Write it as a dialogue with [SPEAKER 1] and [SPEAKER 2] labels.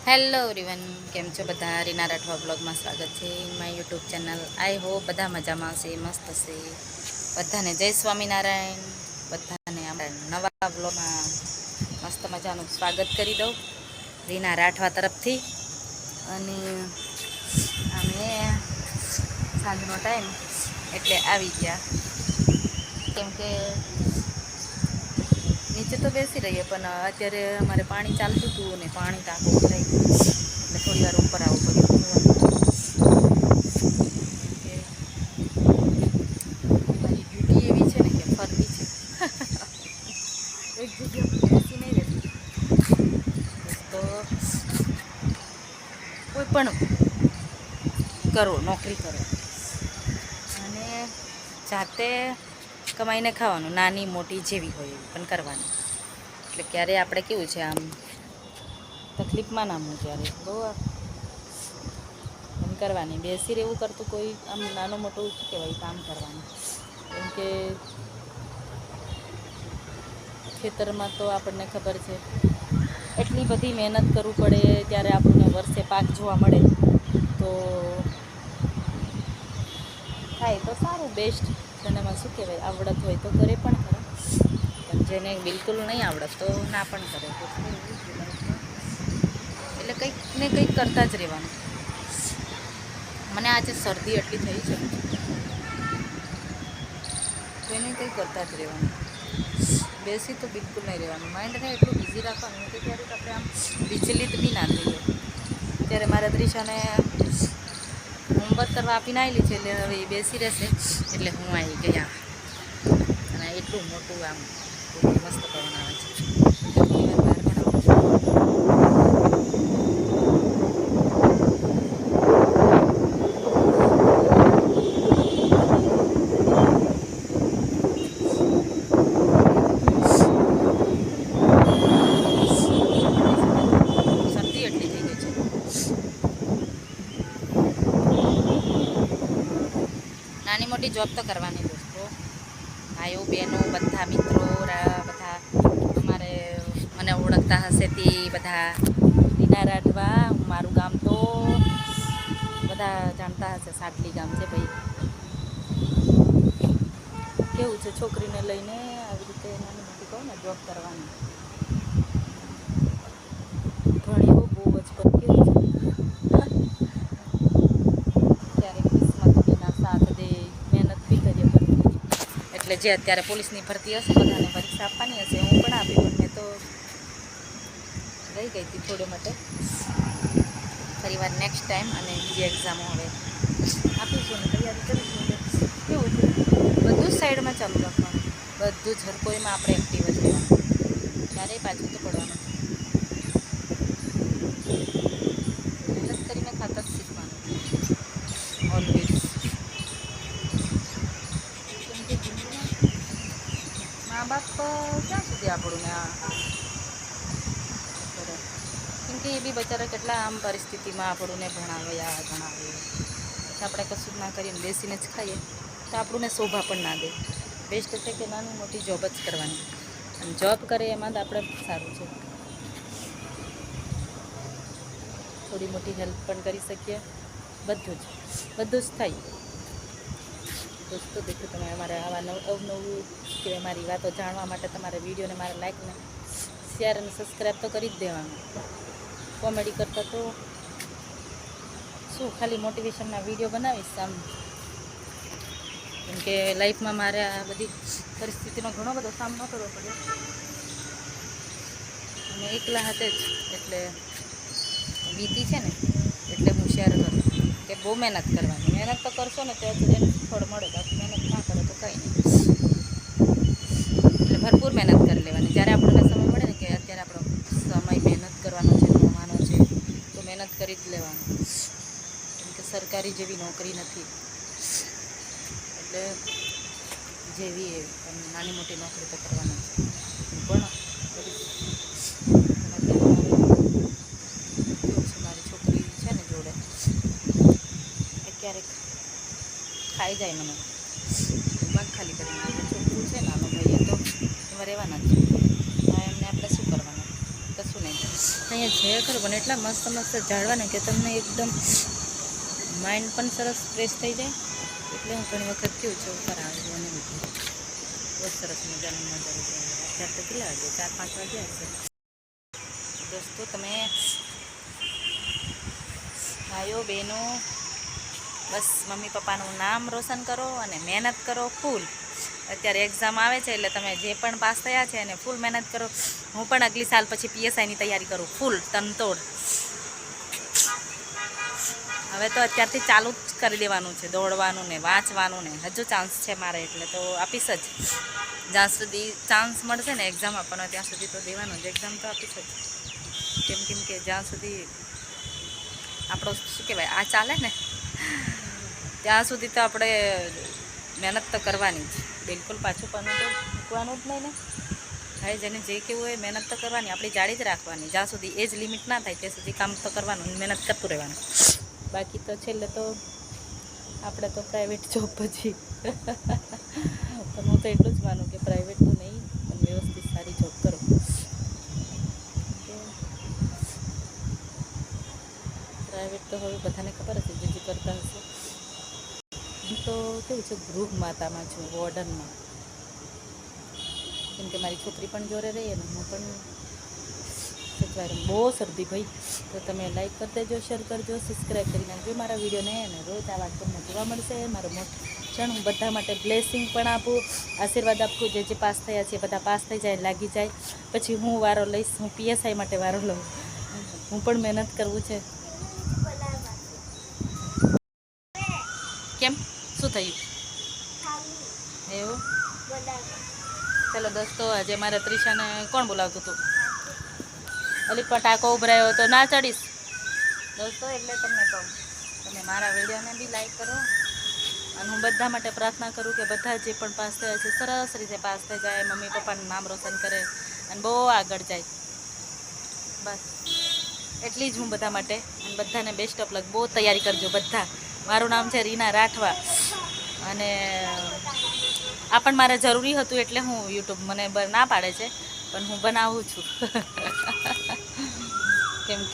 [SPEAKER 1] Hello everyone, કેમ છો બધા? રીના રાઠવા બ્લોગમાં સ્વાગત છે my YouTube channel. I hope બધા મજામાં હશે, મસ્ત હશે. બધાને જય સ્વામિનારાયણ. બધાને આપણા નવા બ્લોગમાં મસ્ત મજાનું સ્વાગત કરી દઉં રીના રાઠવા તરફથી. અને અમે સાંજનો ટાઈમ એટલે આવી ગયા, કેમકે નીચે તો બેસી રહીએ, પણ અત્યારે અમારે પાણી ચાલતું હતું અને પાણી ટાંકો ભરાઈ ગયું, એટલે થોડી વાર ઉપર આવવું પડ્યું. મારી ડ્યુટી એવી છે ને કે ફરવી છે. એક જગ્યા બેસી નહીં રહેતી. તો કોઈ પણ કરો, નોકરી કરો અને જાતે કમાઈને ખાવાનું, નાની મોટી જેવી હોય એવી પણ કરવાની. એટલે ક્યારે આપણે કેવું છે, આમ તકલીફમાં ના મૂકે, ત્યારે બહુ એમ કરવાની. બેસી રહેવું કરતું કોઈ આમ નાનું મોટું શું કહેવાય, કામ કરવાનું. કેમ કે ખેતરમાં તો આપણને ખબર છે, એટલી બધી મહેનત કરવું પડે, ત્યારે આપણને વર્ષે પાક જોવા મળે તો થાય તો સારું, બેસ્ટ. જેનેમાં શું કહેવાય, આવડત હોય તો કરે પણ ખરા, પણ જેને બિલકુલ નહીં આવડત તો ના પણ કરે. એટલે કંઈક ને કંઈક કરતા જ રહેવાનું. મને આજે શરદી એટલી થઈ છે, તો એને કંઈ કરતા જ રહેવાનું. બેસી તો બિલકુલ નહીં રહેવાનું. માઇન્ડને એટલું બિઝી રાખવાનું કે ક્યારેક આપણે આમ વિચલિત બી ના થઈએ. ત્યારે મારા ત્રિશાને હોમવર્ક કરવા આપીને આવેલી છે, એટલે હવે એ બેસી રહેશે, એટલે હું આવી ગયા. અને એટલું મોટું આમ મસ્ત પવન આવે છે. શરદી એટલી થઈ ગઈ છે. નાની મોટી જોબ તો કરવાની દોસ્તો, ભાઈઓ બહેનો બધા મિત્રો બધા અમારે મને ઓળખતા હશે તે બધા રીના રાઠવા. મારું ગામ તો બધા જાણતા હશે, સાટલી ગામ છે ભાઈ. કેવું છે, છોકરીને લઈને આવી રીતે નાની મોટી કહું ને જોબ કરવાની. ઘણીઓ બહુ જ કેવું છે, ક્યારેક કિસ્મત બીના સાથ દે, મહેનત બી કરીએ પડતી. એટલે જે અત્યારે પોલીસની ભરતી હશે, બધાને પરીક્ષા આપવાની હશે, હું પણ આપી, પણ મેં તો રહી ગઈ હતી થોડે માટે. ફરી વાર નેક્સ્ટ ટાઈમ અને બીજી એક્ઝામો હવે આપીશું અને તૈયારી કરીશું. કેવું છે, બધું જ સાઈડમાં ચાલુ રાખવાનું, બધું જ હર કોઈમાં આપણે એક્ટિવ જ રહેવાનું, ક્યારેય પાછું તો પડવાનું. મહેનત કરીને ખાતા જ શીખવાનું ઓલવેઝ. કેમ કે જિંદગીમાં મા બાપ ક્યાં સુધી આપણને કરે, કેમ કે એ બી બચારા કેટલા આમ પરિસ્થિતિમાં આપણને ભણાવે. પછી આપણે કશું જ ના કરીને બેસીને જ ખાઈએ તો આપણને શોભા પણ ના દે. બેસ્ટ છે કે નાની મોટી જોબ જ કરવાની, અને જોબ કરે એમાં જ આપણે સારું છે. થોડી મોટી હેલ્પ પણ કરી શકીએ, બધું જ થાય. દોસ્તો દેખો, તમે અમારે આવા અવનવું કે મારી વાતો જાણવા માટે તમારે વિડીયોને મારા લાઈકને શેર અને સબસ્ક્રાઈબ તો કરી જ દેવાનું. કોમેડી કરતાં તો શું, ખાલી મોટિવેશનના વિડીયો બનાવીશ આમ, કેમ કે લાઈફમાં મારે આ બધી પરિસ્થિતિનો ઘણો બધો સામનો કરવો પડ્યો, અને એકલા હાથે જ. એટલે વીતી છે ને, એટલે હું શેર કરું કે બહુ મહેનત કરવાની. મહેનત તો કરશો ને ત્યાં સુધી એનું ફળ મળે, બાકી મહેનત ના કરો તો કંઈ નહીં. એટલે ભરપૂર મહેનત કરી લેવાની. જ્યારે આપણને સમય મળે ને કે અત્યારે આપણો સમય મહેનત કરવાનો છે, ભણવાનો છે, તો મહેનત કરી જ લેવાનું. કેમ કે સરકારી જેવી નોકરી નથી, એટલે જેવી એવી તમને નાની મોટી નોકરી તો કરવાની છે. હું પણ કરીશ. કેવું છે, મારી છોકરી છે ને જોડે, એ ક્યારેક ખાઈ જાય મને, દિમાગ ખાલી કરી નાખે. છોકરું છે નાનો ભાઈ, એ તો એમાં રહેવાના જ. એમને આપણે શું કરવાનું, કશું નહીં. અહીંયા છે ખરું પણ એટલા મસ્ત મસ્ત ઝાડવા ને કે તમને એકદમ માઇન્ડ પણ સરસ ફ્રેશ થઈ જાય. એટલે હું ઘણી વખત કેવું છું ઉપર આવી અને બહુ સરસ મજાનો નજારો છે. અત્યારે તો કેટલા વાગે 4-5 વાગ્યા હશે. દોસ્તો તમે ભાઈઓ બહેનો બસ મમ્મી પપ્પાનું નામ રોશન કરો અને મહેનત કરો ફૂલ. અત્યારે એક્ઝામ આવે છે એટલે તમે જે પણ પાસ થયા છે એને ફૂલ મહેનત કરો. હું પણ અગલી સાલ પછી PSIની તૈયારી કરું ફૂલ તનતોડ. હવે તો અત્યારથી ચાલુ જ કરી દેવાનું છે, દોડવાનું ને વાંચવાનું ને. હજુ ચાન્સ છે મારે એટલે તો આપીશ જ. જ્યાં સુધી ચાન્સ મળશે ને એક્ઝામ આપવાનો ત્યાં સુધી તો દેવાનું જ. એક્ઝામ તો આપીશ જ. કેમ કે જ્યાં સુધી આપણો શું કહેવાય આ ચાલે ને ત્યાં સુધી તો આપણે મહેનત તો કરવાની જ. બિલકુલ પાછું પણ તો મૂકવાનું જ નહીં ને. ભાઈ જેને જે કેવું હોય મહેનત તો કરવાની, આપણી જાળી જ રાખવાની. જ્યાં સુધી એજ લિમિટ ના થાય ત્યાં સુધી કામ તો કરવાનું, મહેનત કરતું રહેવાનું. બાકી તો છેલ્લે તો આપણે તો પ્રાઇવેટ જોબ પછી પણ હું તો એટલું જ માનું કે પ્રાઇવેટ તો નહીં પણ વ્યવસ્થિત સારી જોબ કરો. પ્રાઇવેટ તો હવે બધાને ખબર હશે જે જે કરતા હશે. હું તો કેવું છે ગૃહ માતામાં છું, વોર્ડનમાં. કેમ કે મારી છોકરી પણ જોડે રહીએ ને હું પણ સચવાય. બહુ શરદી ભાઈ. તો તમે લાઈક કરી દેજો, શેર કરજો, સબસ્ક્રાઈબ કરી નાખજો મારા વિડીયોને. અને રોજ આ વાત તમને જોવા મળશે. મારો મોટો હું બધા માટે બ્લેસિંગ પણ આપું, આશીર્વાદ આપું. જે પાસ થયા છે બધા પાસ થઈ જાય, લાગી જાય. પછી હું વારો લઈશ, હું PSI માટે વારો લઉં. હું પણ મહેનત કરવું છે. કેમ શું થયું એવું? ચાલો દોસ્તો, આજે મારા ત્રિશાને કોણ બોલાવતું હતું? અલી પટાકો ઉભરાયો તો ના ચડીશ દોસ્તો. એટલે તમને કહું તમે મારા વિડીયોને બી લાઈક કરો. અને હું બધા માટે પ્રાર્થના કરું કે બધા જે પણ પાસ થયા છે સરસ રીતે પાસ થઈ જાય, મમ્મી પપ્પાનું નામ રોશન કરે અને બહુ આગળ જાય. બસ એટલી જ હું બધા માટે. અને બધાને બેસ્ટ ઓફ લક. બહુ તૈયારી કરજો બધા. મારું નામ છે રીના રાઠવા. અને આ પણ મારે જરૂરી હતું એટલે હું યુટ્યુબ મને ના પાડે છે પણ હું બનાવું છું કેમ